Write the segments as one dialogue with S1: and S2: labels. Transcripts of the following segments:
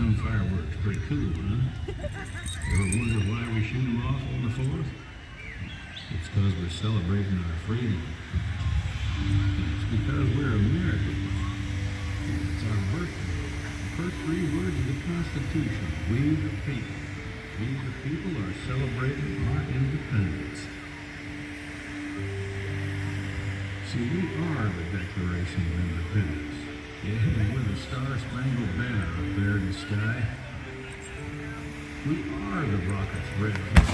S1: some fireworks pretty cool, huh? Ever wonder why we shoot them off on the 4th? It's because we're celebrating our freedom. It's because we're Americans. It's our birthday. The first 3 words of the Constitution. We the people. We the people are celebrating our independence. See, we are the Declaration of Independence. Yeah, with a star-spangled banner up there in the sky. We are the rocket's red flag.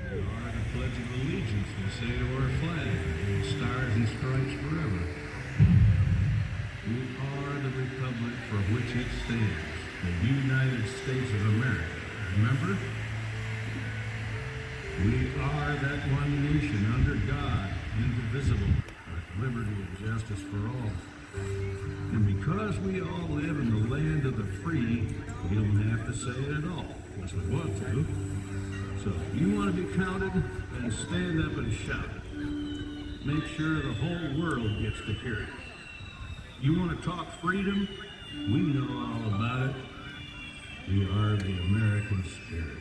S1: We are the Pledge of Allegiance, we say to our flag, and stars and stripes forever. We are the republic for which it stands, the United States of America. Remember? We are that one nation under God, indivisible, with liberty and justice for all. And because we all live in the land of the free, we don't have to say it at all, unless we want to. So if you want to be counted, then stand up and shout it. Make sure the whole world gets to hear it. You want to talk freedom? We know all about it. We are the American spirit.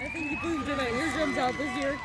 S2: I think you boomed tonight. Your drums out this year.